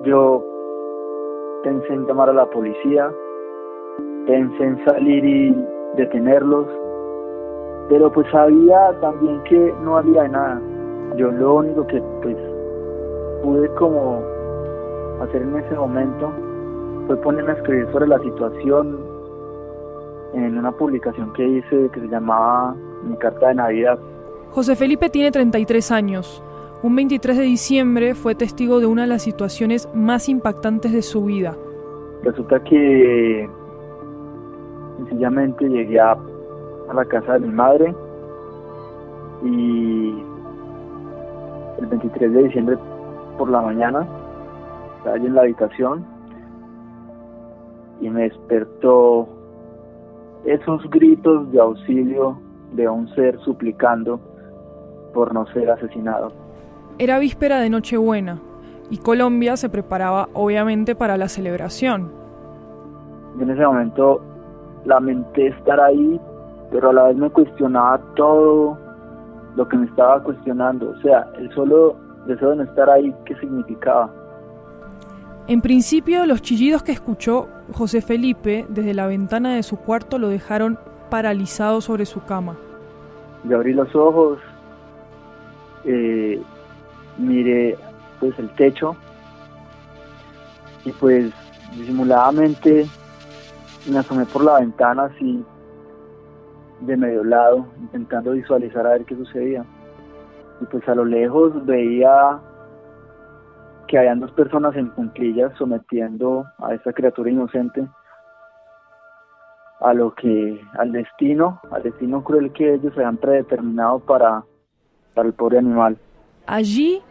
Yo pensé en llamar a la policía, pensé en salir y detenerlos, pero pues sabía también que no valía de nada. Yo lo único que pues pude como hacer en ese momento fue ponerme a escribir sobre la situación en una publicación que hice que se llamaba Mi Carta de Navidad. José Felipe tiene 33 años. Un 23 de diciembre fue testigo de una de las situaciones más impactantes de su vida. Resulta que sencillamente llegué a la casa de mi madre y el 23 de diciembre por la mañana estaba allí en la habitación y me despertó esos gritos de auxilio de un ser suplicando por no ser asesinado. Era víspera de Nochebuena y Colombia se preparaba obviamente para la celebración. Yo en ese momento lamenté estar ahí, pero a la vez me cuestionaba todo lo que me estaba cuestionando. O sea, el solo deseo de no estar ahí, ¿qué significaba? En principio, los chillidos que escuchó José Felipe desde la ventana de su cuarto lo dejaron paralizado sobre su cama. Yo abrí los ojos, miré pues el techo y pues disimuladamente me asomé por la ventana así de medio lado, intentando visualizar a ver qué sucedía. Y pues a lo lejos veía que habían dos personas en cuclillas sometiendo a esa criatura inocente al destino cruel que ellos habían predeterminado para el pobre animal. Allí,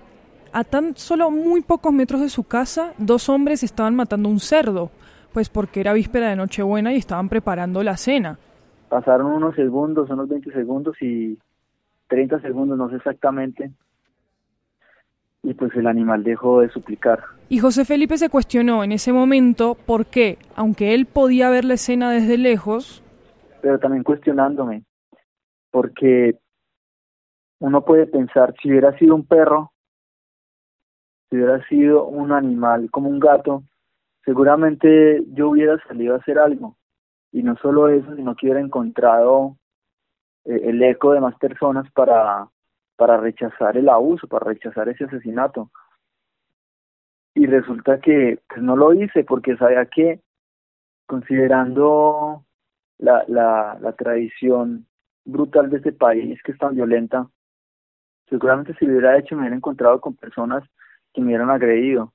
a tan solo muy pocos metros de su casa, dos hombres estaban matando un cerdo, pues porque era víspera de Nochebuena y estaban preparando la cena. Pasaron unos 20 segundos y 30 segundos, no sé exactamente, y pues el animal dejó de suplicar. Y José Felipe se cuestionó en ese momento por qué, aunque él podía ver la escena desde lejos... Pero también cuestionándome, porque uno puede pensar, si hubiera sido un perro, si hubiera sido un animal como un gato, seguramente yo hubiera salido a hacer algo. Y no solo eso, sino que hubiera encontrado el eco de más personas para rechazar el abuso, para rechazar ese asesinato. Y resulta que pues no lo hice porque sabía que, considerando la tradición brutal de este país que es tan violenta, seguramente si lo hubiera hecho me hubiera encontrado con personas que me hubieran agredido.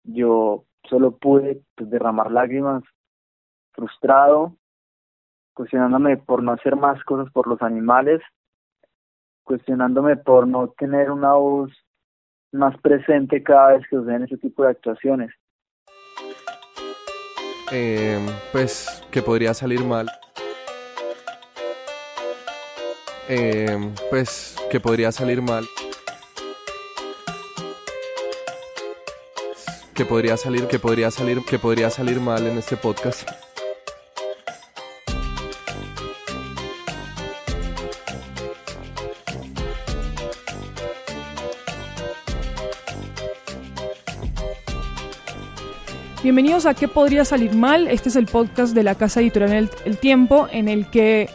Yo solo pude pues, derramar lágrimas, frustrado, cuestionándome por no hacer más cosas por los animales, cuestionándome por no tener una voz más presente cada vez que suceden ese tipo de actuaciones. Pues que podría salir mal. Pues que podría salir mal. Que podría salir mal en este podcast. Bienvenidos a ¿Qué podría salir mal? Este es el podcast de la casa editorial El Tiempo, en el que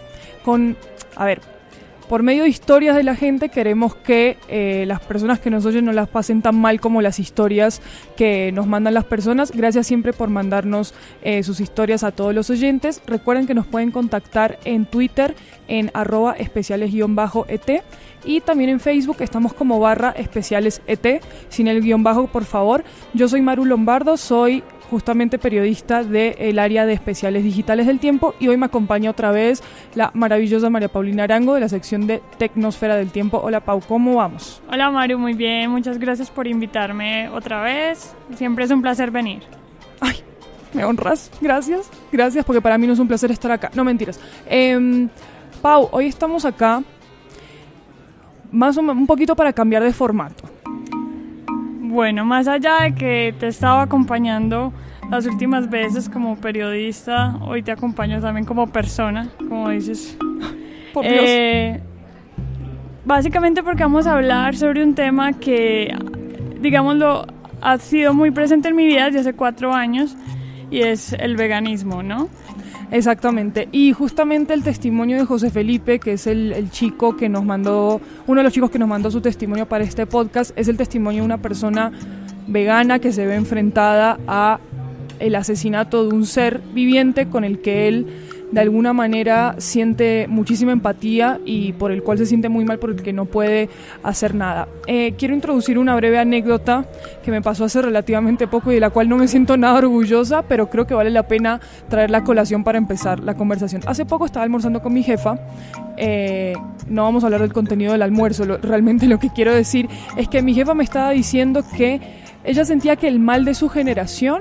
por medio de historias de la gente queremos que las personas que nos oyen no las pasen tan mal como las historias que nos mandan las personas. Gracias siempre por mandarnos sus historias a todos los oyentes. Recuerden que nos pueden contactar en Twitter en @especiales_et y también en Facebook estamos como /especialeset, sin el guión bajo, por favor. Yo soy Maru Lombardo, soy justamente periodista del área de especiales digitales del Tiempo, y hoy me acompaña otra vez la maravillosa María Paulina Arango de la sección de Tecnosfera del Tiempo. Hola Pau, ¿cómo vamos? Hola Maru, muy bien, muchas gracias por invitarme otra vez, siempre es un placer venir. Ay, me honras, gracias, porque para mí no es un placer estar acá, no mentiras. Pau, hoy estamos acá un poquito para cambiar de formato. Bueno, más allá de que te estaba acompañando las últimas veces como periodista, hoy te acompaño también como persona, como dices. Por Dios. Básicamente porque vamos a hablar sobre un tema que, digámoslo, ha sido muy presente en mi vida desde hace 4 años y es el veganismo, ¿no? Exactamente, y justamente el testimonio de José Felipe, que es el chico que nos mandó, uno de los chicos que nos mandó su testimonio para este podcast, es el testimonio de una persona vegana que se ve enfrentada a el asesinato de un ser viviente con el que él de alguna manera siente muchísima empatía y por el cual se siente muy mal, por el que no puede hacer nada. Quiero introducir una breve anécdota que me pasó hace relativamente poco y de la cual no me siento nada orgullosa, pero creo que vale la pena traerla a colación para empezar la conversación. Hace poco estaba almorzando con mi jefa. No vamos a hablar del contenido del almuerzo, realmente lo que quiero decir es que mi jefa me estaba diciendo que ella sentía que el mal de su generación,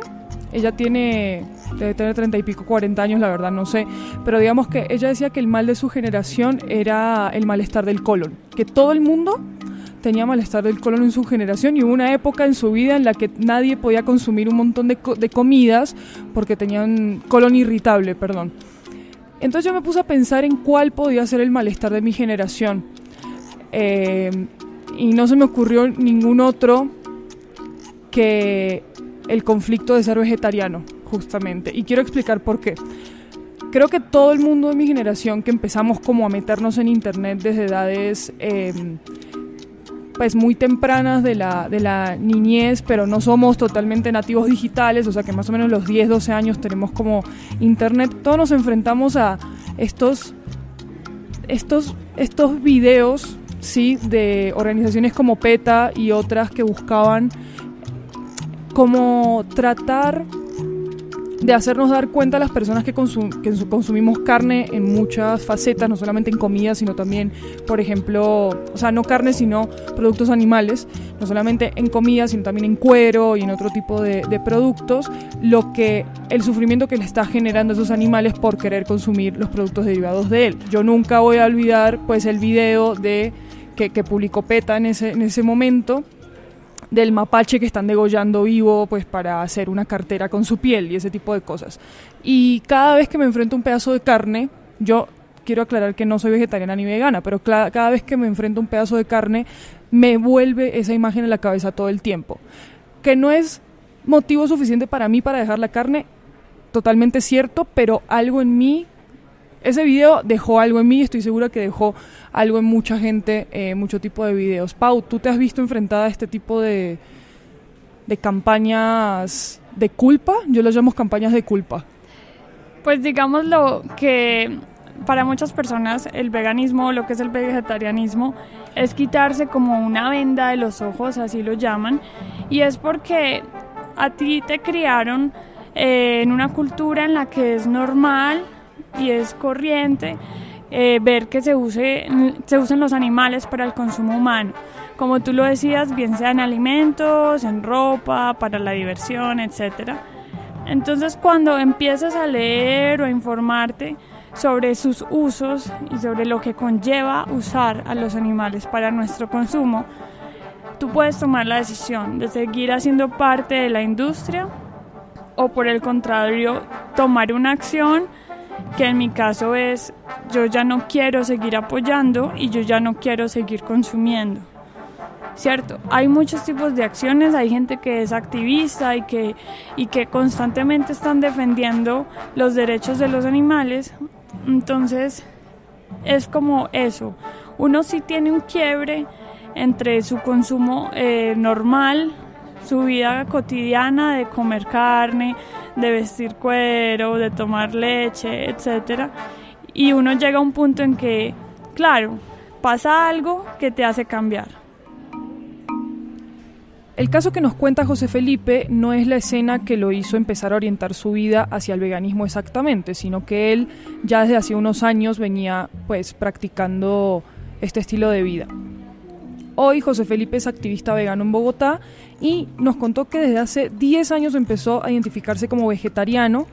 ella debe tener 30 y pico, 40 años, la verdad no sé, pero digamos que ella decía que el mal de su generación era el malestar del colon, que todo el mundo tenía malestar del colon en su generación y hubo una época en su vida en la que nadie podía consumir un montón de comidas porque tenían colon irritable, perdón. Entonces yo me puse a pensar en cuál podía ser el malestar de mi generación y no se me ocurrió ningún otro que el conflicto de ser vegetariano, justamente. Y quiero explicar por qué. Creo que todo el mundo de mi generación, que empezamos como a meternos en internet desde edades pues muy tempranas de la niñez, pero no somos totalmente nativos digitales, o sea que más o menos los 10, 12 años tenemos como internet, todos nos enfrentamos a estos videos, ¿sí?, de organizaciones como PETA y otras que buscaban como tratar de hacernos dar cuenta a las personas que consumimos carne en muchas facetas, no solamente en comida, sino también, por ejemplo, o sea, no carne, sino productos animales, no solamente en comida, sino también en cuero y en otro tipo de productos, el sufrimiento que le está generando a esos animales por querer consumir los productos derivados de él. Yo nunca voy a olvidar pues el video que publicó PETA en ese momento, del mapache que están degollando vivo pues para hacer una cartera con su piel y ese tipo de cosas. Y cada vez que me enfrento a un pedazo de carne, yo quiero aclarar que no soy vegetariana ni vegana, pero cada vez que me enfrento a un pedazo de carne me vuelve esa imagen en la cabeza todo el tiempo. Que no es motivo suficiente para mí para dejar la carne, totalmente cierto, pero algo en mí, ese video dejó algo en mí, estoy segura que dejó algo en mucha gente, mucho tipo de videos. Pau, ¿tú te has visto enfrentada a este tipo de campañas de culpa? Yo las llamo campañas de culpa. Pues digámoslo que para muchas personas el veganismo, lo que es el vegetarianismo, es quitarse como una venda de los ojos, así lo llaman, y es porque a ti te criaron en una cultura en la que es normal y es corriente ver que se usen los animales para el consumo humano, como tú lo decías, bien sea en alimentos, en ropa, para la diversión, etcétera. Entonces cuando empiezas a leer o a informarte sobre sus usos y sobre lo que conlleva usar a los animales para nuestro consumo, tú puedes tomar la decisión de seguir haciendo parte de la industria o por el contrario tomar una acción que en mi caso es, yo ya no quiero seguir apoyando y yo ya no quiero seguir consumiendo, ¿cierto? Hay muchos tipos de acciones, hay gente que es activista y que constantemente están defendiendo los derechos de los animales, entonces es como eso, uno sí tiene un quiebre entre su consumo normal, su vida cotidiana de comer carne, de vestir cuero, de tomar leche, etcétera, y uno llega a un punto en que, claro, pasa algo que te hace cambiar. El caso que nos cuenta José Felipe no es la escena que lo hizo empezar a orientar su vida hacia el veganismo exactamente, sino que él ya desde hace unos años venía pues practicando este estilo de vida. Hoy José Felipe es activista vegano en Bogotá y nos contó que desde hace 10 años empezó a identificarse como vegetariano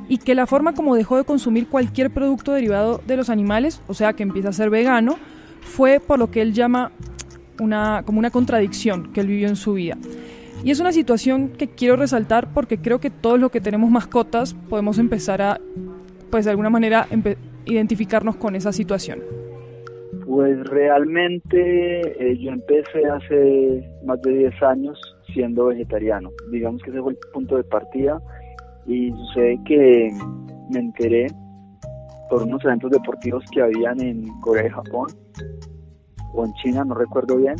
y que la forma como dejó de consumir cualquier producto derivado de los animales, o sea que empieza a ser vegano, fue por lo que él llama como una contradicción que él vivió en su vida. Y es una situación que quiero resaltar porque creo que todos los que tenemos mascotas podemos empezar a, pues de alguna manera, identificarnos con esa situación. Pues realmente yo empecé hace más de 10 años siendo vegetariano. Digamos que ese fue el punto de partida, y sucede que me enteré por unos eventos deportivos que habían en Corea y Japón, o en China, no recuerdo bien,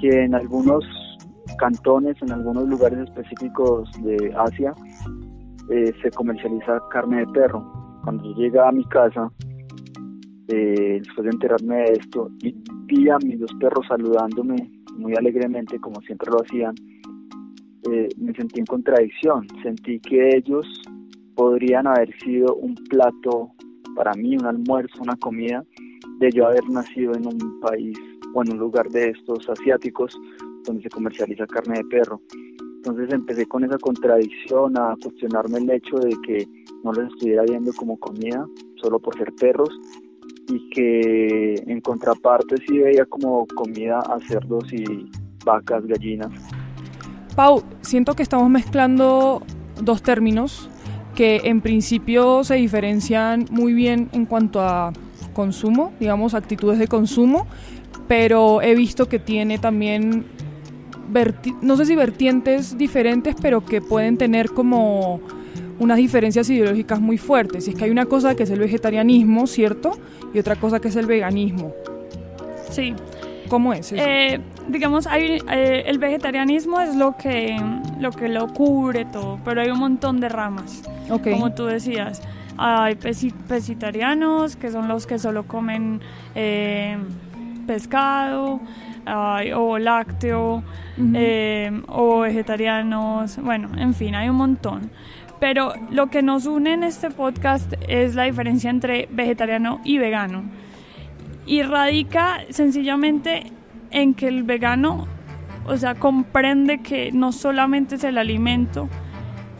que en algunos cantones, en algunos lugares específicos de Asia, se comercializa carne de perro. Cuando yo llegué a mi casa, después de enterarme de esto, y vi a mis dos perros saludándome muy alegremente, como siempre lo hacían, me sentí en contradicción. Sentí que ellos podrían haber sido un plato para mí, un almuerzo, una comida, de yo haber nacido en un país o en un lugar de estos asiáticos donde se comercializa carne de perro. Entonces empecé con esa contradicción a cuestionarme el hecho de que no los estuviera viendo como comida solo por ser perros, y que en contraparte sí veía como comida a cerdos y vacas, gallinas. Pau, siento que estamos mezclando dos términos que en principio se diferencian muy bien en cuanto a consumo, digamos, actitudes de consumo, pero he visto que tiene también, no sé si vertientes diferentes, pero que pueden tener como unas diferencias ideológicas muy fuertes. Y es que hay una cosa que es el vegetarianismo, ¿cierto? Y otra cosa que es el veganismo. Sí. ¿Cómo es eso? Digamos, el vegetarianismo es lo que lo cubre todo, pero hay un montón de ramas, Okay. Como tú decías. Hay pescetarianos, que son los que solo comen pescado, o lácteo, o vegetarianos, bueno, en fin, hay un montón. Pero lo que nos une en este podcast es la diferencia entre vegetariano y vegano. Y radica sencillamente en que el vegano, o sea, comprende que no solamente es el alimento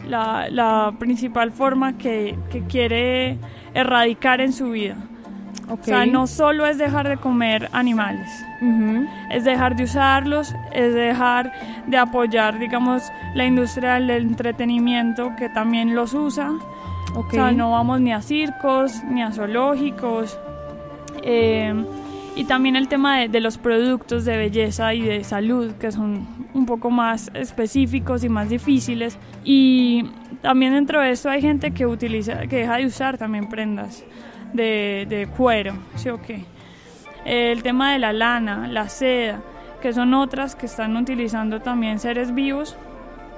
la principal forma que quiere erradicar en su vida. Okay. O sea, no solo es dejar de comer animales, es dejar de usarlos, es dejar de apoyar, digamos, la industria del entretenimiento, que también los usa. Okay. O sea, no vamos ni a circos, ni a zoológicos. Y también el tema de los productos de belleza y de salud, que son un poco más específicos y más difíciles. Y también dentro de esto hay gente que deja de usar también prendas de cuero, ¿sí o qué? El tema de la lana, la seda, que son otras que están utilizando también seres vivos,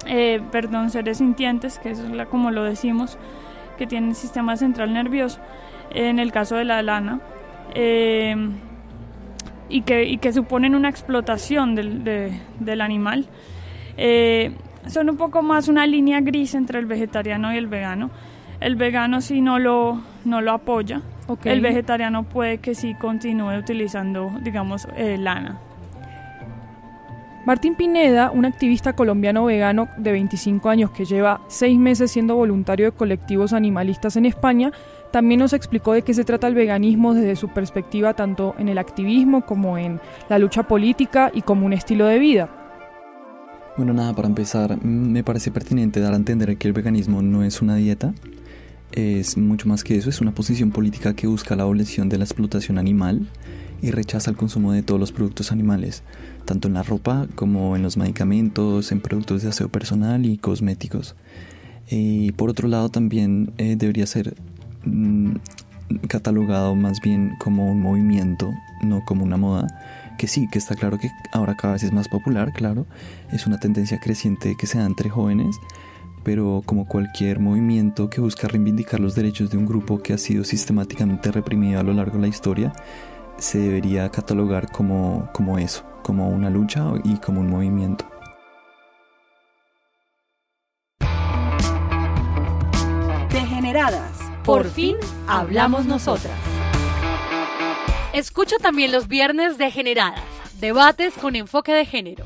seres sintientes, que eso es como lo decimos, que tienen sistema central nervioso, en el caso de la lana, y que suponen una explotación del animal. Son un poco más una línea gris entre el vegetariano y el vegano. El vegano sí no lo apoya. Okay. El vegetariano puede que sí continúe utilizando, digamos, lana. Martín Pineda, un activista colombiano vegano de 25 años que lleva 6 meses siendo voluntario de colectivos animalistas en España, también nos explicó de qué se trata el veganismo desde su perspectiva, tanto en el activismo como en la lucha política y como un estilo de vida. Bueno, nada, para empezar, me parece pertinente dar a entender que el veganismo no es una dieta, es mucho más que eso, es una posición política que busca la abolición de la explotación animal y rechaza el consumo de todos los productos animales, tanto en la ropa como en los medicamentos, en productos de aseo personal y cosméticos. Y por otro lado también debería ser catalogado más bien como un movimiento, no como una moda, que sí, que está claro que ahora cada vez es más popular, claro, es una tendencia creciente que se da entre jóvenes, pero como cualquier movimiento que busca reivindicar los derechos de un grupo que ha sido sistemáticamente reprimido a lo largo de la historia, se debería catalogar como eso, como una lucha y como un movimiento. Degeneradas, por fin hablamos nosotras. Escucha también los viernes Degeneradas, debates con enfoque de género.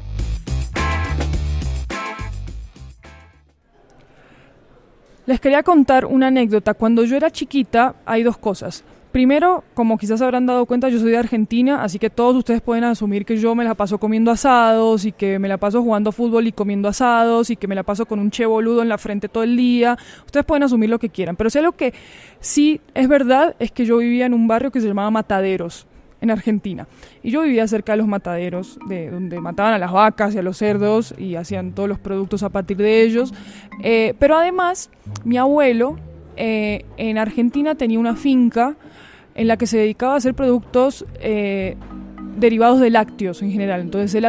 Les quería contar una anécdota. Cuando yo era chiquita hay dos cosas. Primero, como quizás habrán dado cuenta, yo soy de Argentina, así que todos ustedes pueden asumir que yo me la paso comiendo asados y que me la paso jugando fútbol y comiendo asados y que me la paso con un che boludo en la frente todo el día. Ustedes pueden asumir lo que quieran, pero si algo que sí es verdad es que yo vivía en un barrio que se llamaba Mataderos, en Argentina. Y yo vivía cerca de los mataderos, de donde mataban a las vacas y a los cerdos y hacían todos los productos a partir de ellos. Pero además, mi abuelo en Argentina tenía una finca en la que se dedicaba a hacer productos derivados de lácteos en general. Entonces él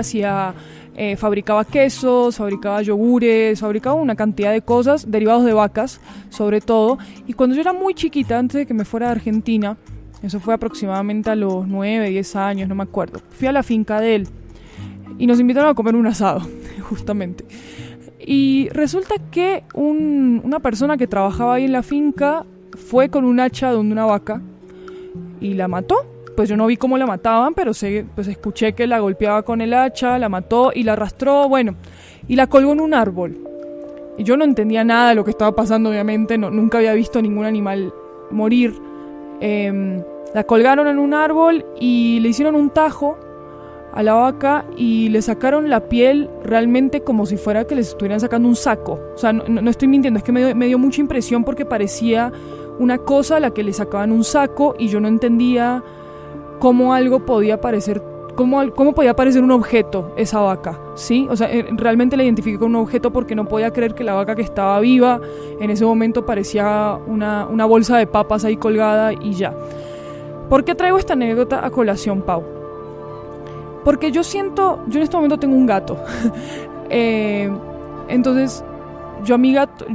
fabricaba quesos, fabricaba yogures, fabricaba una cantidad de cosas derivados de vacas, sobre todo. Y cuando yo era muy chiquita, antes de que me fuera de Argentina, eso fue aproximadamente a los 9, 10 años, no me acuerdo, fui a la finca de él y nos invitaron a comer un asado, justamente. Y resulta que una persona que trabajaba ahí en la finca fue con un hacha donde una vaca y la mató. Pues yo no vi cómo la mataban, pero pues escuché que la golpeaba con el hacha, la mató y la arrastró, y la colgó en un árbol. Y yo no entendía nada de lo que estaba pasando, obviamente, nunca había visto ningún animal morir. La colgaron en un árbol y le hicieron un tajo a la vaca y le sacaron la piel realmente como si fuera que les estuvieran sacando un saco. O sea, no estoy mintiendo, es que me dio mucha impresión porque parecía una cosa a la que le sacaban un saco y yo no entendía cómo algo podía parecer, cómo podía parecer un objeto esa vaca, ¿sí? O sea, realmente la identifiqué con un objeto porque no podía creer que la vaca que estaba viva en ese momento parecía una bolsa de papas ahí colgada y ya. ¿Por qué traigo esta anécdota a colación, Pau? Porque yo en este momento tengo un gato. Entonces, yo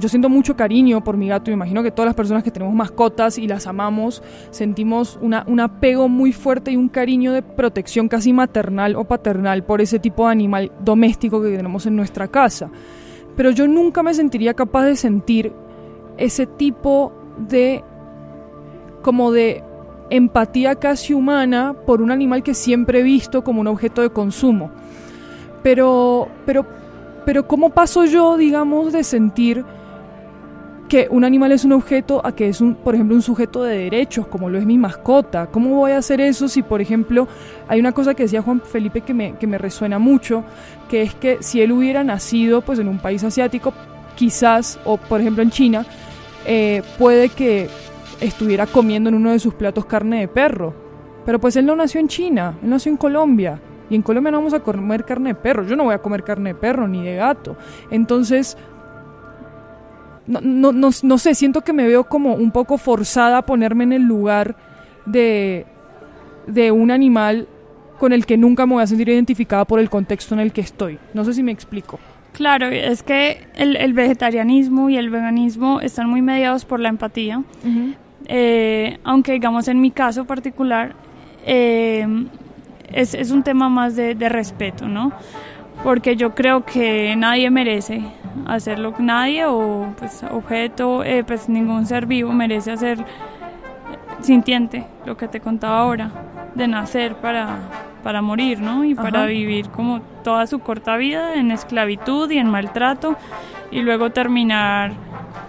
siento mucho cariño por mi gato. Me imagino que todas las personas que tenemos mascotas y las amamos, sentimos un apego muy fuerte y un cariño de protección casi maternal o paternal por ese tipo de animal doméstico que tenemos en nuestra casa. Pero yo nunca me sentiría capaz de sentir ese tipo de empatía casi humana por un animal que siempre he visto como un objeto de consumo. Pero ¿cómo paso yo, digamos, de sentir que un animal es un objeto a que es, por ejemplo, un sujeto de derechos, como lo es mi mascota? ¿Cómo voy a hacer eso si, por ejemplo, hay una cosa que decía Juan Felipe que me resuena mucho, que es que si él hubiera nacido pues en un país asiático, quizás, o por ejemplo en China, puede que estuviera comiendo en uno de sus platos carne de perro. Pero pues él no nació en China, él nació en Colombia. Y en Colombia no vamos a comer carne de perro. Yo no voy a comer carne de perro ni de gato. Entonces, no sé, siento que me veo como un poco forzada a ponerme en el lugar de un animal con el que nunca me voy a sentir identificada por el contexto en el que estoy. No sé si me explico. Claro, es que el vegetarianismo y el veganismo están muy mediados por la empatía. Uh-huh. Aunque digamos en mi caso particular es un tema más de respeto, ¿no? Porque yo creo que nadie merece hacerlo, nadie o pues objeto, pues ningún ser vivo merece hacer sintiente, lo que te contaba ahora, de nacer para morir, ¿no? Y para vivir como toda su corta vida en esclavitud y en maltrato y luego terminar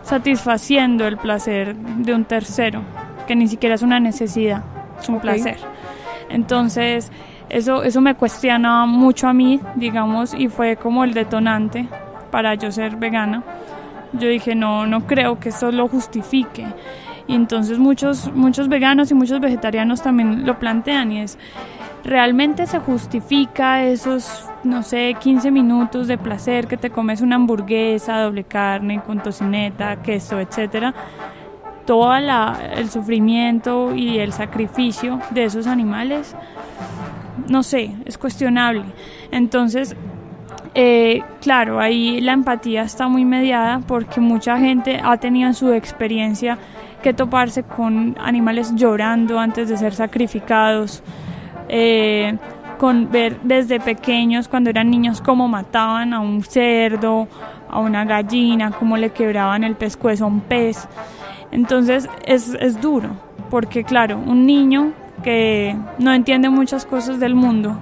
satisfaciendo el placer de un tercero, que ni siquiera es una necesidad, es un placer. Entonces, eso me cuestionaba mucho a mí, digamos, y fue como el detonante para yo ser vegana. Yo dije, no creo que eso lo justifique. Y entonces muchos veganos y muchos vegetarianos también lo plantean y es, ¿realmente se justifica esos, 15 minutos de placer que te comes una hamburguesa, doble carne, con tocineta, queso, etcétera? Todo el sufrimiento y el sacrificio de esos animales, no sé, es cuestionable. Entonces, claro, ahí la empatía está muy mediada porque mucha gente ha tenido en su experiencia que toparse con animales llorando antes de ser sacrificados, con ver desde pequeños, cuando eran niños, cómo mataban a un cerdo, a una gallina, cómo le quebraban el pescuezo a un pez. Entonces es duro, porque claro, un niño que no entiende muchas cosas del mundo,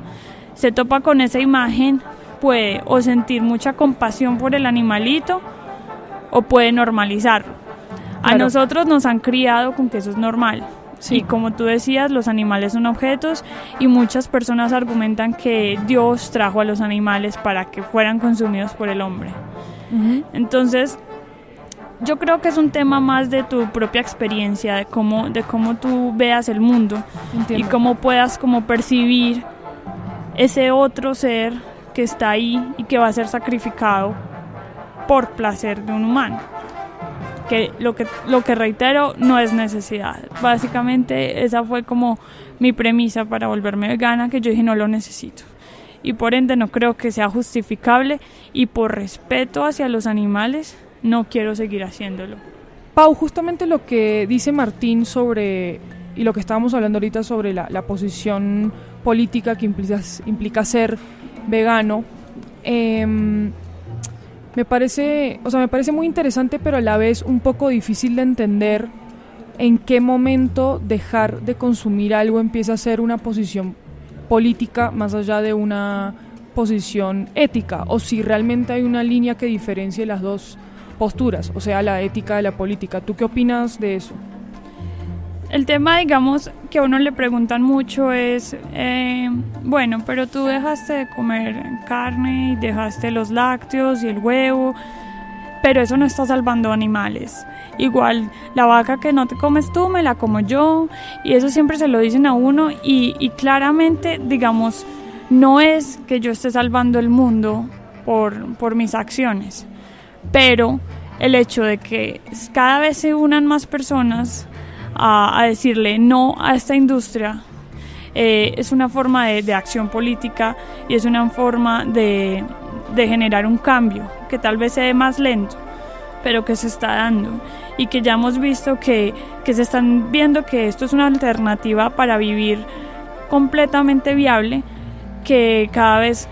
se topa con esa imagen, puede o sentir mucha compasión por el animalito o puede normalizarlo. Claro. A nosotros nos han criado con que eso es normal. Sí. Y como tú decías, los animales son objetos y muchas personas argumentan que Dios trajo a los animales para que fueran consumidos por el hombre. Uh-huh. Entonces, yo creo que es un tema más de tu propia experiencia, de cómo tú veas el mundo. Entiendo. Y cómo puedas como percibir ese otro ser que está ahí y que va a ser sacrificado por placer de un humano. Que lo que reitero no es necesidad. Básicamente esa fue como mi premisa para volverme vegana, que yo dije no lo necesito. Y por ende no creo que sea justificable y por respeto hacia los animales no quiero seguir haciéndolo. Pau, justamente lo que dice Martín sobre, y lo que estábamos hablando ahorita sobre la posición política que implica ser vegano, me parece muy interesante, pero a la vez un poco difícil de entender en qué momento dejar de consumir algo empieza a ser una posición política más allá de una posición ética, o si realmente hay una línea que diferencie las dos posturas, o sea, la ética de la política. ¿Tú qué opinas de eso? El tema, digamos, que a uno le preguntan mucho es, bueno, pero tú dejaste de comer carne y dejaste los lácteos y el huevo, pero eso no está salvando animales. Igual, la vaca que no te comes tú, me la como yo, y eso siempre se lo dicen a uno, y claramente, digamos, no es que yo esté salvando el mundo por mis acciones, pero el hecho de que cada vez se unan más personas a decirle no a esta industria es una forma de acción política y es una forma de generar un cambio que tal vez sea más lento, pero que se está dando y que ya hemos visto que se están viendo que esto es una alternativa para vivir completamente viable, que cada vez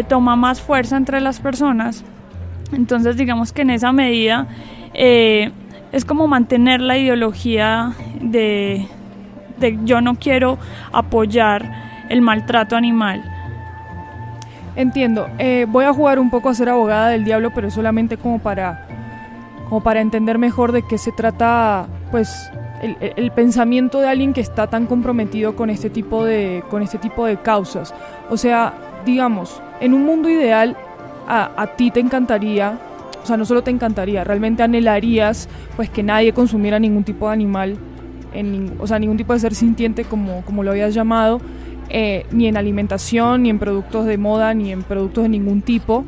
toma más fuerza entre las personas. Entonces digamos que en esa medida es como mantener la ideología de yo no quiero apoyar el maltrato animal. Entiendo. Voy a jugar un poco a ser abogada del diablo, pero solamente como para entender mejor de qué se trata, pues, el pensamiento de alguien que está tan comprometido con este tipo de causas. O sea, digamos, en un mundo ideal, a ti te encantaría, o sea, no solo te encantaría, realmente anhelarías pues que nadie consumiera ningún tipo de animal, o sea, ningún tipo de ser sintiente como lo habías llamado, ni en alimentación, ni en productos de moda, ni en productos de ningún tipo,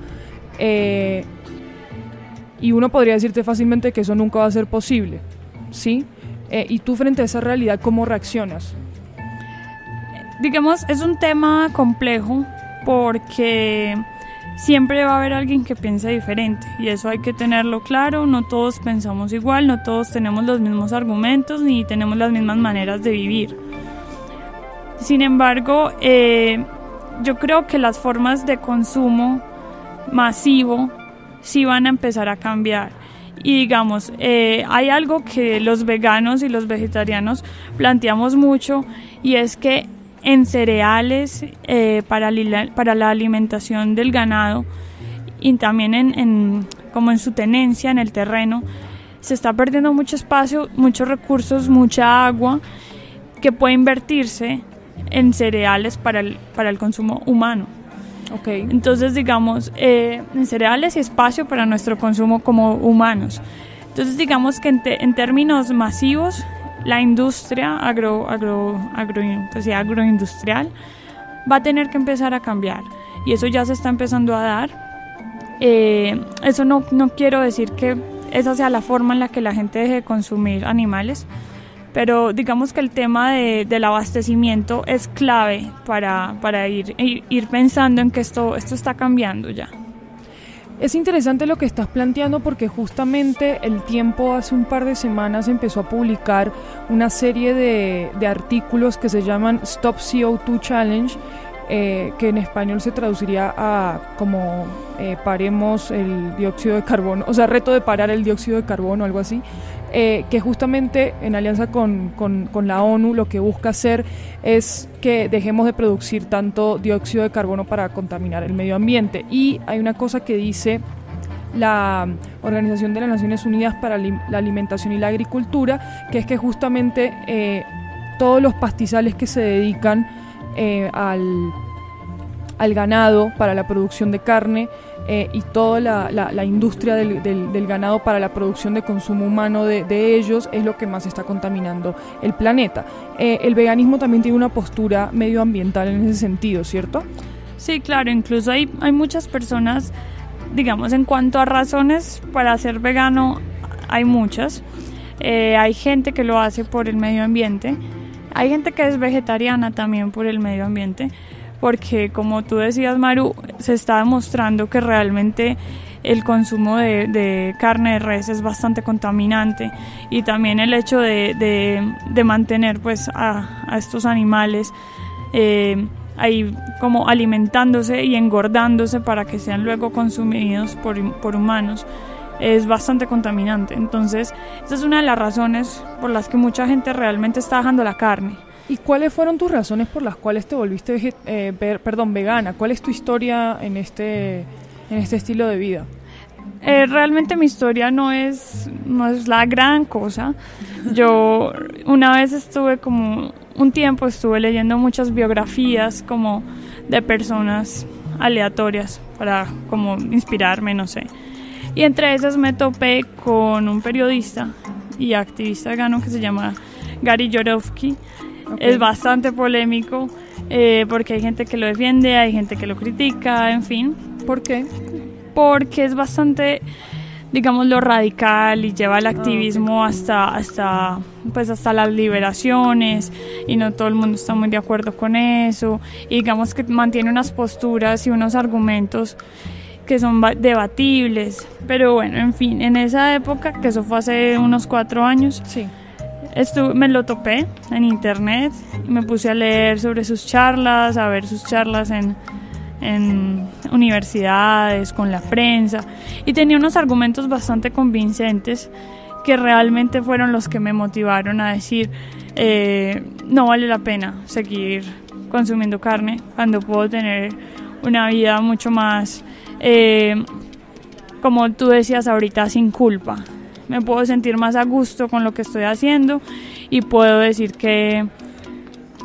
y uno podría decirte fácilmente que eso nunca va a ser posible, ¿sí? Y tú frente a esa realidad, ¿cómo reaccionas? Digamos, es un tema complejo porque siempre va a haber alguien que piense diferente y eso hay que tenerlo claro. No todos pensamos igual, no todos tenemos los mismos argumentos ni tenemos las mismas maneras de vivir. Sin embargo, yo creo que las formas de consumo masivo sí van a empezar a cambiar. Y digamos, hay algo que los veganos y los vegetarianos planteamos mucho, y es que en cereales para la alimentación del ganado y también como en su tenencia en el terreno se está perdiendo mucho espacio, muchos recursos, mucha agua que puede invertirse en cereales para el consumo humano. Okay. Entonces digamos, en cereales y espacio para nuestro consumo como humanos. Entonces digamos que en términos masivos la industria agroindustrial va a tener que empezar a cambiar y eso ya se está empezando a dar. Eso no quiero decir que esa sea la forma en la que la gente deje de consumir animales, pero digamos que el tema del abastecimiento es clave para ir pensando en que esto está cambiando ya. Es interesante lo que estás planteando porque justamente El Tiempo hace un par de semanas empezó a publicar una serie de artículos que se llaman Stop CO2 Challenge, que en español se traduciría a como paremos el dióxido de carbono, o sea, reto de parar el dióxido de carbono, algo así, que justamente en alianza con la ONU lo que busca hacer es que dejemos de producir tanto dióxido de carbono para contaminar el medio ambiente. Y hay una cosa que dice la Organización de las Naciones Unidas para la Alimentación y la Agricultura, que es que justamente todos los pastizales que se dedican al ganado para la producción de carne y toda la industria del ganado para la producción de consumo humano de ellos es lo que más está contaminando el planeta. El veganismo también tiene una postura medioambiental en ese sentido, ¿cierto? Sí, claro, incluso hay muchas personas, digamos, en cuanto a razones para ser vegano, hay muchas. Hay gente que lo hace por el medio ambiente, hay gente que es vegetariana también por el medio ambiente, porque como tú decías, Maru, se está demostrando que realmente el consumo de carne de res es bastante contaminante, y también el hecho de mantener pues a estos animales ahí como alimentándose y engordándose para que sean luego consumidos por humanos es bastante contaminante. Entonces, esa es una de las razones por las que mucha gente realmente está dejando la carne. ¿Y cuáles fueron tus razones por las cuales te volviste vegana? ¿Cuál es tu historia en este estilo de vida? Realmente mi historia no es la gran cosa. Yo una vez un tiempo estuve leyendo muchas biografías como de personas aleatorias para como inspirarme, no sé. Y entre esas me topé con un periodista y activista vegano que se llama Gary Yourofsky. Okay. Es bastante polémico porque hay gente que lo defiende, hay gente que lo critica, en fin. ¿Por qué? Porque es bastante, digamos, lo radical y lleva el activismo hasta las liberaciones, y no todo el mundo está muy de acuerdo con eso, y digamos que mantiene unas posturas y unos argumentos que son debatibles. Pero bueno, en fin, en esa época, que eso fue hace unos 4 años, sí, me lo topé en internet y me puse a leer sobre sus charlas, a ver sus charlas en universidades, con la prensa, y tenía unos argumentos bastante convincentes que realmente fueron los que me motivaron a decir no vale la pena seguir consumiendo carne cuando puedo tener una vida mucho más como tú decías ahorita, sin culpa. Me puedo sentir más a gusto con lo que estoy haciendo y puedo decir que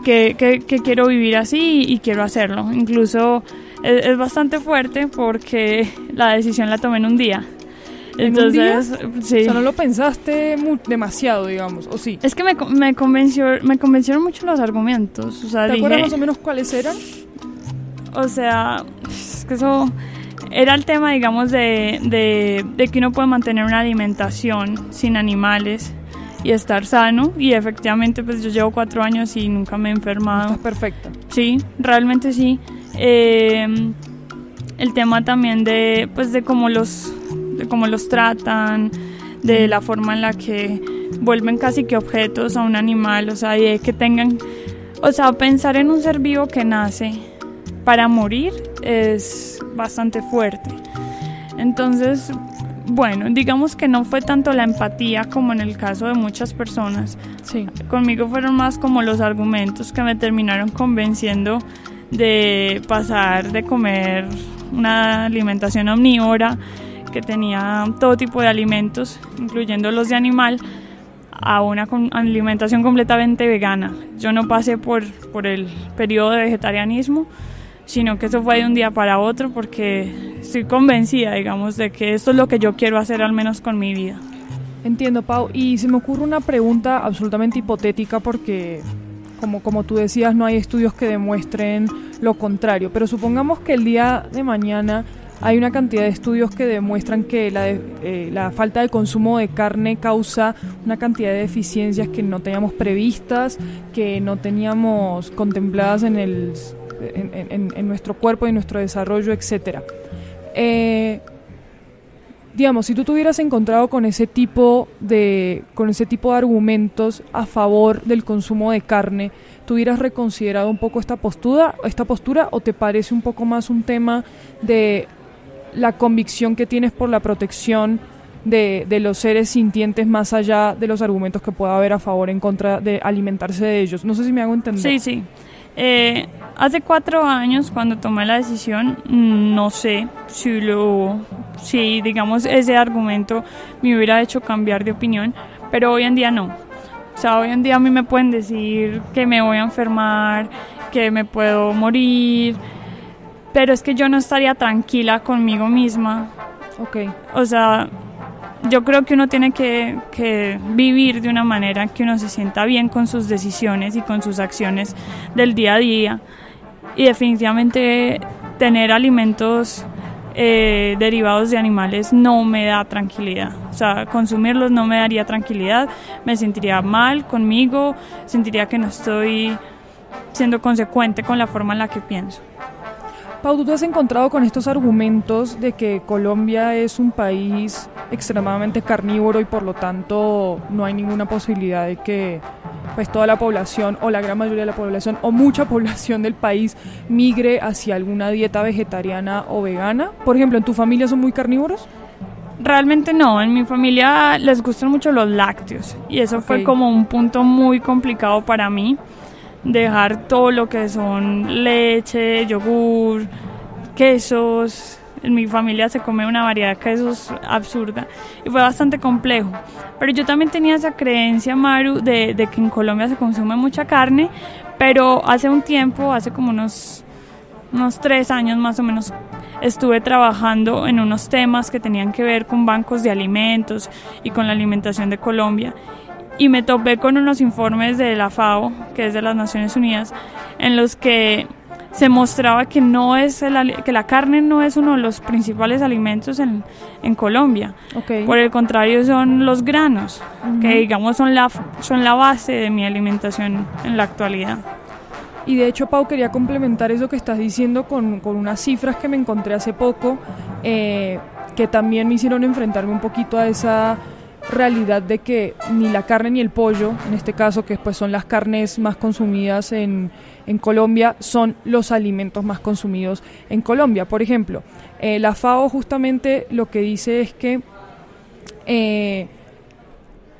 quiero vivir así y quiero hacerlo. Incluso es bastante fuerte porque la decisión la tomé en un día. Entonces, ¿en un día? Sí. O sea, no lo pensaste demasiado, digamos, ¿o sí? Es que me convencieron mucho los argumentos. O sea, ¿te acuerdas más o menos cuáles eran? O sea, es que eso era el tema, digamos, de que uno puede mantener una alimentación sin animales y estar sano, y efectivamente pues yo llevo 4 años y nunca me he enfermado. Estás perfecta. Sí, realmente sí. El tema también de cómo los tratan, de la forma en la que vuelven casi que objetos a un animal, o sea, y de que tengan, o sea, pensar en un ser vivo que nace para morir es bastante fuerte. Entonces, bueno, digamos que no fue tanto la empatía como en el caso de muchas personas. Sí. Conmigo fueron más como los argumentos que me terminaron convenciendo de pasar de comer una alimentación omnívora que tenía todo tipo de alimentos, incluyendo los de animal, a una alimentación completamente vegana. Yo no pasé por el periodo de vegetarianismo, sino que eso fue de un día para otro, porque estoy convencida, digamos, de que esto es lo que yo quiero hacer, al menos con mi vida. Entiendo, Pau, y se me ocurre una pregunta absolutamente hipotética porque, como tú decías, no hay estudios que demuestren lo contrario, pero supongamos que el día de mañana hay una cantidad de estudios que demuestran que la falta de consumo de carne causa una cantidad de deficiencias que no teníamos previstas, que no teníamos contempladas en nuestro cuerpo y en nuestro desarrollo, etcétera. Digamos, si tú te hubieras encontrado con ese tipo de argumentos a favor del consumo de carne, ¿tú hubieras reconsiderado un poco esta postura, o te parece un poco más un tema de la convicción que tienes por la protección de los seres sintientes, más allá de los argumentos que pueda haber a favor o en contra de alimentarse de ellos? No sé si me hago entender. Sí. Hace 4 años, cuando tomé la decisión, no sé si digamos ese argumento me hubiera hecho cambiar de opinión, pero hoy en día no. O sea, hoy en día a mí me pueden decir que me voy a enfermar, que me puedo morir, pero es que yo no estaría tranquila conmigo misma. Ok. O sea, yo creo que uno tiene que vivir de una manera que uno se sienta bien con sus decisiones y con sus acciones del día a día, y definitivamente tener alimentos derivados de animales no me da tranquilidad. O sea, consumirlos no me daría tranquilidad, me sentiría mal conmigo, sentiría que no estoy siendo consecuente con la forma en la que pienso. Pau, ¿tú te has encontrado con estos argumentos de que Colombia es un país extremadamente carnívoro y por lo tanto no hay ninguna posibilidad de que pues toda la población o la gran mayoría de la población o mucha población del país migre hacia alguna dieta vegetariana o vegana? Por ejemplo, ¿en tu familia son muy carnívoros? Realmente no, en mi familia les gustan mucho los lácteos y eso fue como un punto muy complicado para mí. Dejar todo lo que son leche, yogur, quesos. En mi familia se come una variedad de quesos absurda y fue bastante complejo. Pero yo también tenía esa creencia, Maru, de que en Colombia se consume mucha carne, pero hace un tiempo, hace como unos 3 años más o menos, estuve trabajando en unos temas que tenían que ver con bancos de alimentos y con la alimentación de Colombia. Y me topé con unos informes de la FAO, que es de las Naciones Unidas, en los que se mostraba que que la carne no es uno de los principales alimentos en Colombia. Okay. Por el contrario, son los granos, que digamos son la base de mi alimentación en la actualidad. Y de hecho, Pau, quería complementar eso que estás diciendo con unas cifras que me encontré hace poco, que también me hicieron enfrentarme un poquito a esa realidad de que ni la carne ni el pollo, en este caso, que pues son las carnes más consumidas en Colombia, son los alimentos más consumidos en Colombia. Por ejemplo, la FAO justamente lo que dice es que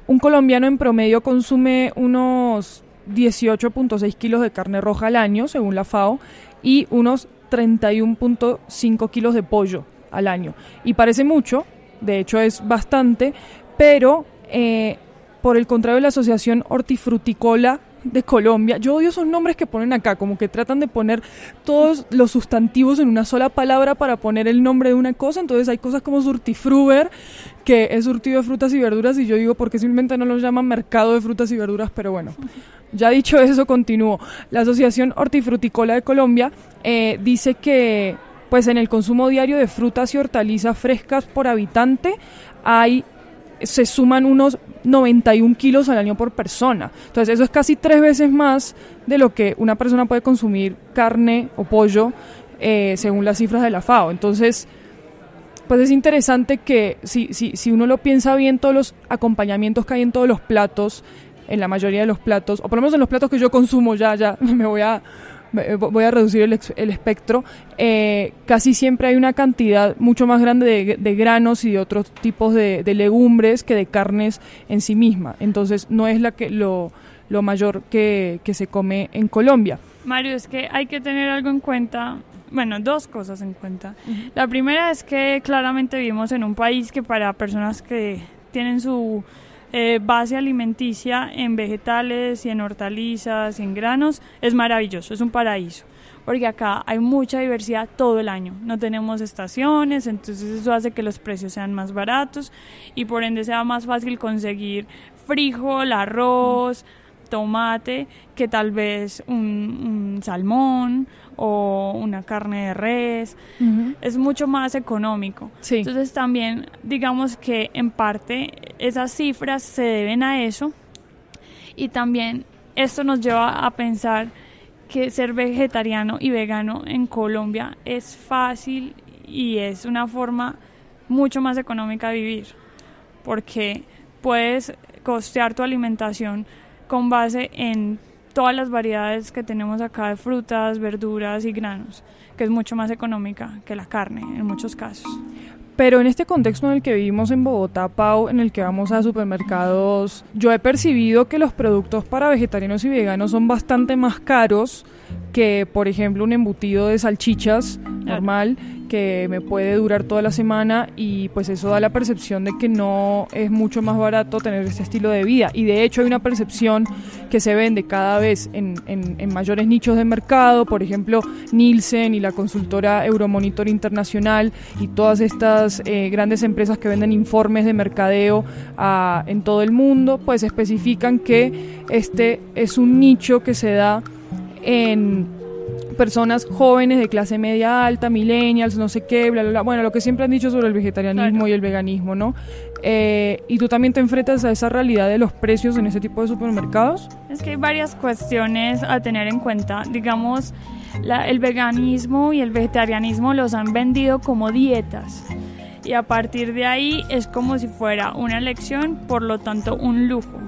un colombiano en promedio consume unos 18.6 kilos de carne roja al año, según la FAO, y unos 31.5 kilos de pollo al año. Y parece mucho, de hecho es bastante, pero por el contrario, la Asociación Hortifrutícola de Colombia, yo odio esos nombres que ponen acá, como que tratan de poner todos los sustantivos en una sola palabra para poner el nombre de una cosa. Entonces hay cosas como Surtifruber, que es surtido de frutas y verduras, y yo digo, ¿por qué simplemente no los llaman mercado de frutas y verduras? Pero bueno, ya dicho eso, continúo. La Asociación Hortifrutícola de Colombia dice que pues en el consumo diario de frutas y hortalizas frescas por habitante se suman unos 91 kilos al año por persona. Entonces eso es casi 3 veces más de lo que una persona puede consumir carne o pollo, según las cifras de la FAO. Entonces, pues es interesante que si uno lo piensa bien, todos los acompañamientos que hay en todos los platos, en la mayoría de los platos, o por lo menos en los platos que yo consumo, ya me voy a reducir el espectro, casi siempre hay una cantidad mucho más grande de granos y de otros tipos de legumbres que de carnes en sí misma. Entonces no es lo mayor que se come en Colombia. Mario, es que hay que tener algo en cuenta, bueno, 2 cosas en cuenta. La primera es que claramente vivimos en un país que para personas que tienen su base alimenticia en vegetales y en hortalizas y en granos es maravilloso, es un paraíso, porque acá hay mucha diversidad todo el año, no tenemos estaciones, entonces eso hace que los precios sean más baratos y por ende sea más fácil conseguir frijol, arroz, tomate, que tal vez un salmón o una carne de res. Es mucho más económico. Sí. Entonces también digamos que en parte esas cifras se deben a eso, y también esto nos lleva a pensar que ser vegetariano y vegano en Colombia es fácil y es una forma mucho más económica de vivir, porque puedes costear tu alimentación con base en todas las variedades que tenemos acá de frutas, verduras y granos, que es mucho más económica que la carne en muchos casos. Pero en este contexto en el que vivimos en Bogotá, Pau, en el que vamos a supermercados, yo he percibido que los productos para vegetarianos y veganos son bastante más caros que, por ejemplo, un embutido de salchichas normal, que me puede durar toda la semana, y pues eso da la percepción de que no es mucho más barato tener este estilo de vida. Y de hecho hay una percepción que se vende cada vez en mayores nichos de mercado, por ejemplo Nielsen y la consultora Euromonitor Internacional y todas estas grandes empresas que venden informes de mercadeo en todo el mundo, pues especifican que este es un nicho que se da en personas jóvenes de clase media alta, millennials, no sé qué, bla, bla, bla. Bueno, lo que siempre han dicho sobre el vegetarianismo, claro, y el veganismo, ¿no? ¿Y tú también te enfrentas a esa realidad de los precios en ese tipo de supermercados? Es que hay varias cuestiones a tener en cuenta. Digamos, el veganismo y el vegetarianismo los han vendido como dietas. Y a partir de ahí es como si fuera una elección, por lo tanto un lujo.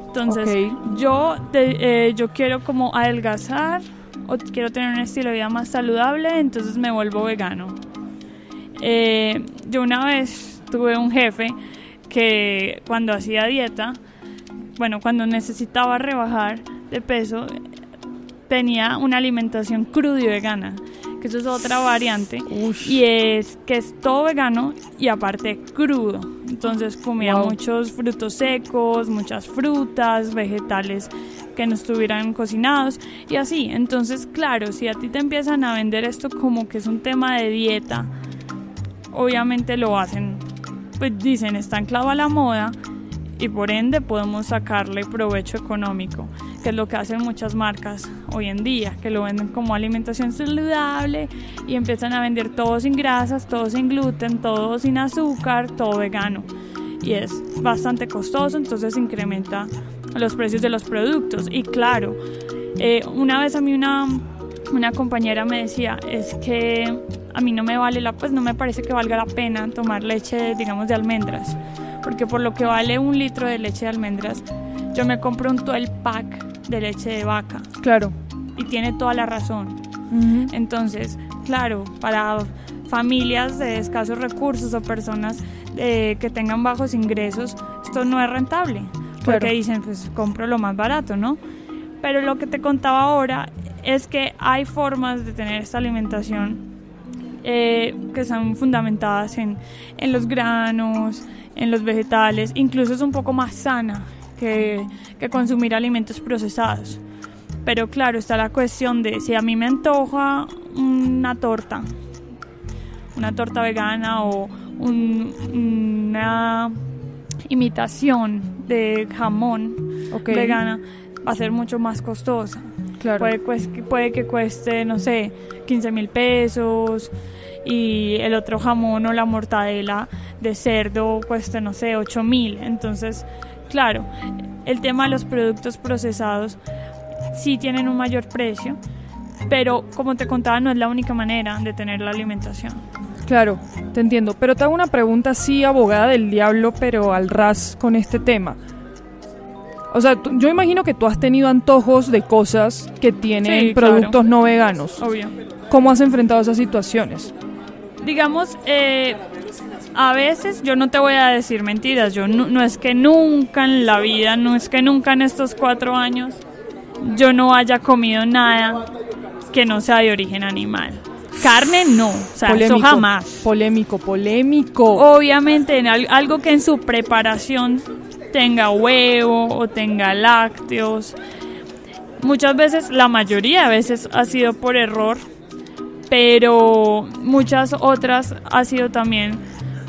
Entonces, okay, yo quiero como adelgazar, o quiero tener un estilo de vida más saludable, entonces me vuelvo vegano. Yo una vez tuve un jefe que cuando hacía dieta, bueno, cuando necesitaba rebajar de peso, tenía una alimentación cruda y vegana, que eso es otra variante. Ush. Y es que es todo vegano y aparte crudo. Entonces comía muchos frutos secos, muchas frutas, vegetales que no estuvieran cocinados y así. Entonces, claro, si a ti te empiezan a vender esto como que es un tema de dieta, obviamente lo hacen, pues dicen, está anclado a la moda y por ende podemos sacarle provecho económico, que es lo que hacen muchas marcas hoy en día, que lo venden como alimentación saludable y empiezan a vender todo sin grasas, todo sin gluten, todo sin azúcar, todo vegano. Y es bastante costoso, entonces incrementa los precios de los productos. Y claro, una vez a mí una compañera me decía, es que a mí no me parece que valga la pena tomar leche, digamos, de almendras, porque por lo que vale 1 litro de leche de almendras, yo me compro un 12 pack de leche de vaca. Claro. Y tiene toda la razón. Uh-huh. Entonces, claro, para familias de escasos recursos o personas que tengan bajos ingresos, esto no es rentable. Porque claro, dicen, pues compro lo más barato, ¿no? Pero lo que te contaba ahora es que hay formas de tener esta alimentación que están fundamentadas en los granos, en los vegetales, incluso es un poco más sana que consumir alimentos procesados. Pero claro, está la cuestión de si a mí me antoja una torta vegana o una imitación de jamón, okay, vegana, va a ser mucho más costosa. Claro. Puede que cueste, no sé, 15,000 pesos, y el otro jamón o la mortadela de cerdo cueste, no sé, 8,000. Entonces, claro, el tema de los productos procesados sí tienen un mayor precio, pero como te contaba, no es la única manera de tener la alimentación. Claro, te entiendo, pero te hago una pregunta así, abogada del diablo, pero al ras con este tema. O sea, yo imagino que tú has tenido antojos de cosas que tienen productos, claro, no veganos. Obvio. ¿Cómo has enfrentado esas situaciones? Digamos, a veces, yo no te voy a decir mentiras, yo no es que nunca en la vida, no es que nunca en estos 4 años, yo no haya comido nada que no sea de origen animal. Carne no, o sea, polémico, eso jamás. Polémico. Obviamente, algo que en su preparación tenga huevo o tenga lácteos. Muchas veces, la mayoría de veces ha sido por error, pero muchas otras ha sido también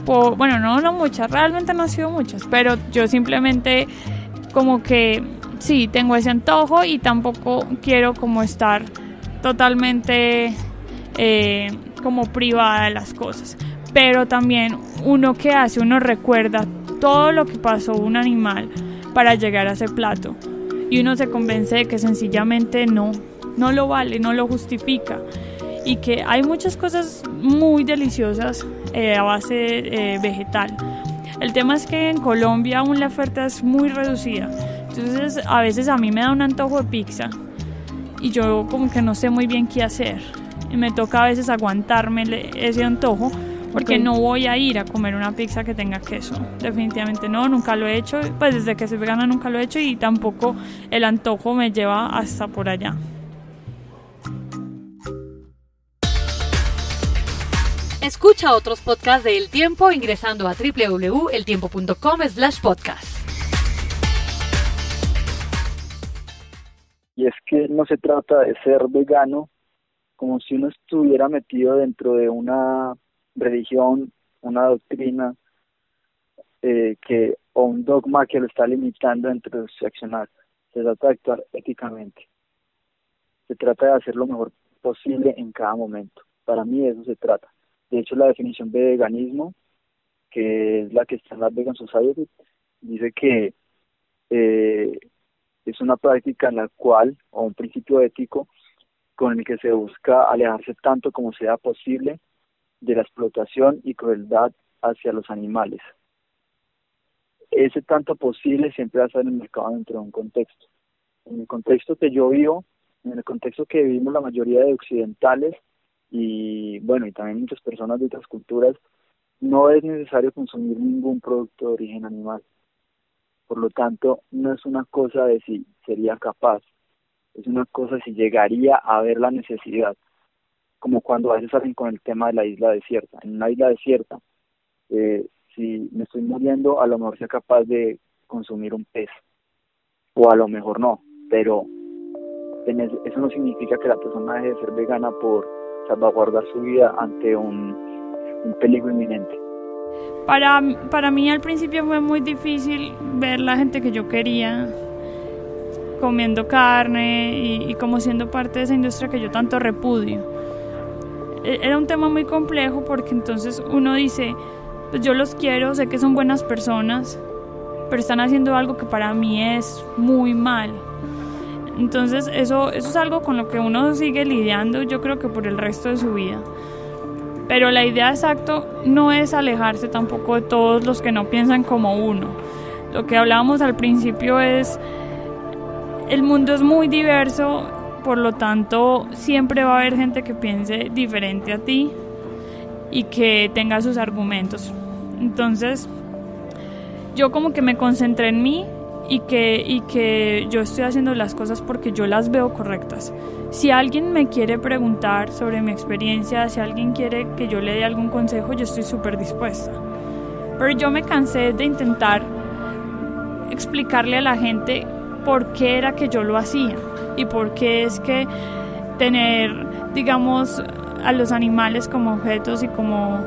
no muchas, realmente no han sido muchas, pero yo simplemente como que sí, tengo ese antojo y tampoco quiero como estar totalmente como privada de las cosas. Pero también uno recuerda todo lo que pasó un animal para llegar a ese plato y uno se convence de que sencillamente no lo vale, no lo justifica, y que hay muchas cosas muy deliciosas a base vegetal. El tema es que en Colombia aún la oferta es muy reducida, entonces a veces a mí me da un antojo de pizza y yo como que no sé muy bien qué hacer y me toca a veces aguantarme ese antojo, porque okay, no voy a ir a comer una pizza que tenga queso, definitivamente no, nunca lo he hecho, pues desde que soy vegana nunca lo he hecho y tampoco el antojo me lleva hasta por allá. Escucha otros podcasts de El Tiempo ingresando a www.eltiempo.com/podcast. Y es que no se trata de ser vegano como si uno estuviera metido dentro de una religión, una doctrina o un dogma que lo está limitando entre su accionar. Se trata de actuar éticamente. Se trata de hacer lo mejor posible en cada momento. Para mí de eso se trata. De hecho, la definición de veganismo, que es la que está en la Vegan Society, dice que es una práctica en la cual, o un principio ético, con el que se busca alejarse tanto como sea posible de la explotación y crueldad hacia los animales. Ese tanto posible siempre va a estar en el mercado dentro de un contexto. En el contexto que yo vivo, en el contexto que vivimos la mayoría de occidentales y también muchas personas de otras culturas, no es necesario consumir ningún producto de origen animal. Por lo tanto, no es una cosa de si sería capaz, es una cosa de si llegaría a haber la necesidad. Como cuando a veces salen con el tema de la isla desierta. En una isla desierta, si me estoy muriendo, a lo mejor sea capaz de consumir un pez, o a lo mejor no, pero eso no significa que la persona deje de ser vegana por salvaguardar su vida ante un peligro inminente. Para mí al principio fue muy difícil ver la gente que yo quería comiendo carne y como siendo parte de esa industria que yo tanto repudio. Era un tema muy complejo porque entonces uno dice, pues yo los quiero, sé que son buenas personas, pero están haciendo algo que para mí es muy mal. Entonces eso es algo con lo que uno sigue lidiando, yo creo que por el resto de su vida. Pero la idea exacta no es alejarse tampoco de todos los que no piensan como uno. Lo que hablábamos al principio es, el mundo es muy diverso, por lo tanto siempre va a haber gente que piense diferente a ti y que tenga sus argumentos. Entonces yo como que me concentré en mí y que yo estoy haciendo las cosas porque yo las veo correctas. Si alguien me quiere preguntar sobre mi experiencia, si alguien quiere que yo le dé algún consejo, yo estoy súper dispuesta. Pero yo me cansé de intentar explicarle a la gente por qué era que yo lo hacía y por qué es que tener, digamos, a los animales como objetos y como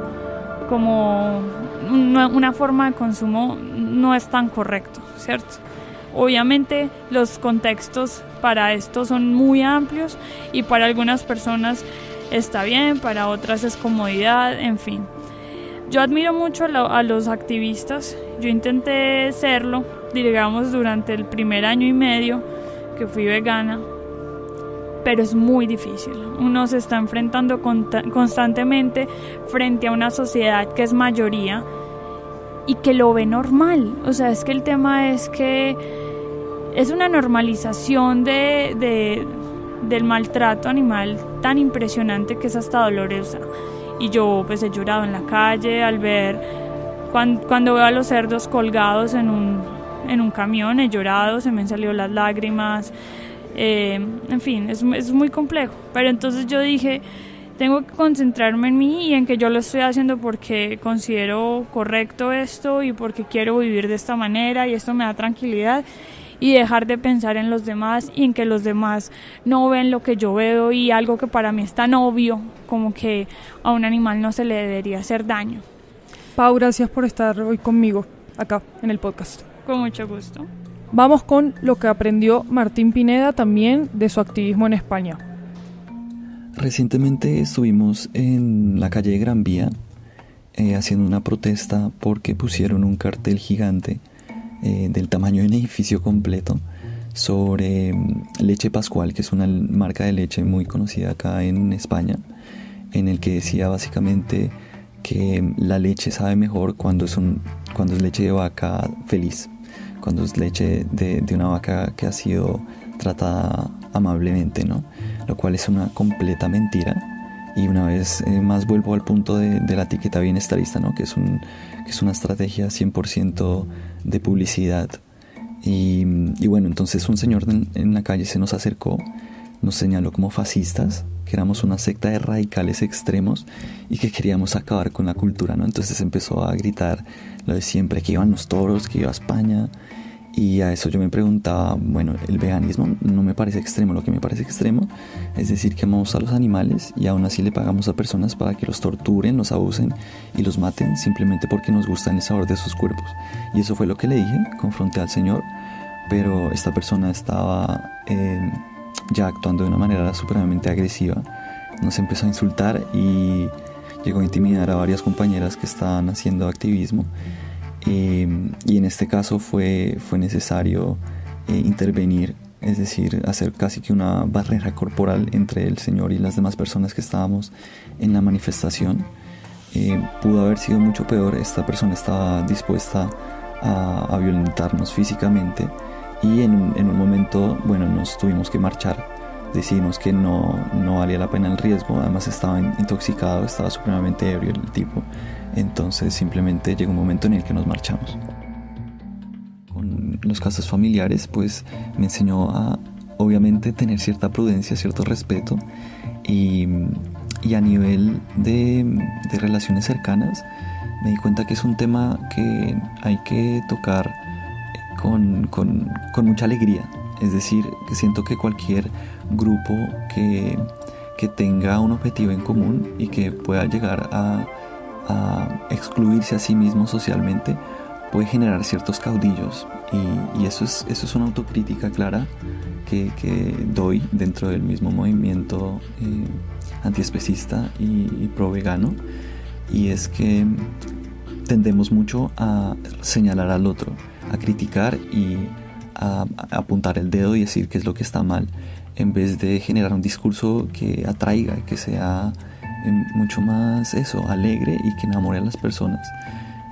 una forma de consumo no es tan correcto, ¿cierto? Obviamente los contextos para esto son muy amplios y para algunas personas está bien, para otras es comodidad, en fin. Yo admiro mucho a los activistas, yo intenté serlo, digamos, durante el primer año y medio que fui vegana, pero es muy difícil. Uno se está enfrentando constantemente frente a una sociedad que es mayoría y que lo ve normal. O sea, es que el tema es que es una normalización del maltrato animal tan impresionante que es hasta dolorosa. Y yo pues he llorado en la calle al ver, cuando veo a los cerdos colgados en un camión, he llorado, se me han salido las lágrimas. En fin, es muy complejo. Pero entonces yo dije, tengo que concentrarme en mí y en que yo lo estoy haciendo porque considero correcto esto y porque quiero vivir de esta manera y esto me da tranquilidad, y dejar de pensar en los demás y en que los demás no ven lo que yo veo y algo que para mí es tan obvio como que a un animal no se le debería hacer daño. Pau, gracias por estar hoy conmigo acá en el podcast. Con mucho gusto. Vamos con lo que aprendió Martín Pineda también de su activismo en España. Recientemente estuvimos en la calle de Gran Vía haciendo una protesta porque pusieron un cartel gigante del tamaño de un edificio completo sobre Leche Pascual, que es una marca de leche muy conocida acá en España, en el que decía básicamente que la leche sabe mejor cuando es leche de vaca feliz, cuando es leche de una vaca que ha sido tratada amablemente, ¿no? Lo cual es una completa mentira. Y una vez más vuelvo al punto de la etiqueta bienestarista, ¿no? que es una estrategia 100% de publicidad. Y bueno, entonces un señor en la calle se nos acercó, nos señaló como fascistas, que éramos una secta de radicales extremos y que queríamos acabar con la cultura, ¿no? Entonces empezó a gritar lo de siempre, que iban los toros, que iba a España. Y a eso yo me preguntaba, bueno, el veganismo no me parece extremo. Lo que me parece extremo es decir que amamos a los animales y aún así le pagamos a personas para que los torturen, los abusen y los maten simplemente porque nos gusta el sabor de sus cuerpos. Y eso fue lo que le dije, confronté al Señor, pero esta persona estaba ya actuando de una manera supremamente agresiva. Nos empezó a insultar y llegó a intimidar a varias compañeras que estaban haciendo activismo. Y en este caso fue necesario intervenir, es decir, hacer casi que una barrera corporal entre el Señor y las demás personas que estábamos en la manifestación. Pudo haber sido mucho peor. Esta persona estaba dispuesta a violentarnos físicamente y en un momento, bueno, nos tuvimos que marchar. Decidimos que no valía la pena el riesgo. Además estaba intoxicado, estaba supremamente ebrio el tipo. Entonces simplemente llegó un momento en el que nos marchamos. Con los casos familiares, pues me enseñó a, obviamente, tener cierta prudencia, cierto respeto. Y a nivel de relaciones cercanas, me di cuenta que es un tema que hay que tocar con mucha alegría. Es decir, que siento que cualquier grupo que tenga un objetivo en común y que pueda llegar a excluirse a sí mismo socialmente puede generar ciertos caudillos, y eso es una autocrítica clara que doy dentro del mismo movimiento antiespecista y pro vegano, y es que tendemos mucho a señalar al otro, a criticar y a apuntar el dedo y decir qué es lo que está mal, en vez de generar un discurso que atraiga, que sea mucho más alegre y que enamore a las personas.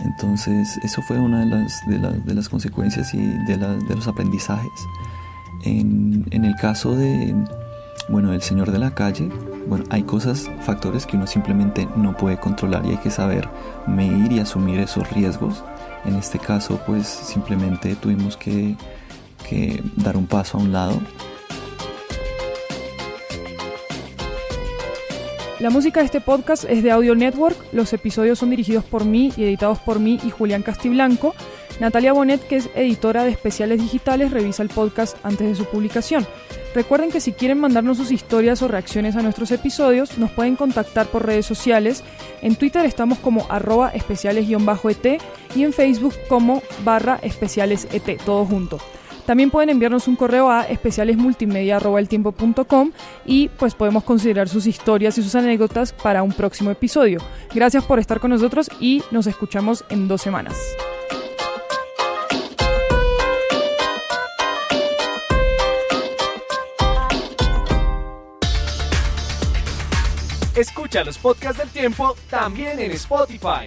Entonces eso fue una de las consecuencias y de los aprendizajes. En el caso del Señor de la calle, hay factores que uno simplemente no puede controlar y hay que saber medir y asumir esos riesgos. En este caso, pues simplemente tuvimos que dar un paso a un lado. La música de este podcast es de Audio Network. Los episodios son dirigidos por mí y editados por mí y Julián Castiblanco. Natalia Bonet, que es editora de Especiales Digitales, revisa el podcast antes de su publicación. Recuerden que si quieren mandarnos sus historias o reacciones a nuestros episodios, nos pueden contactar por redes sociales. En Twitter estamos como @especiales_et y en Facebook como /especialeset, todo junto. También pueden enviarnos un correo a especialesmultimedia@eltiempo.com y pues podemos considerar sus historias y sus anécdotas para un próximo episodio. Gracias por estar con nosotros y nos escuchamos en 2 semanas. Escucha los podcasts del Tiempo también en Spotify.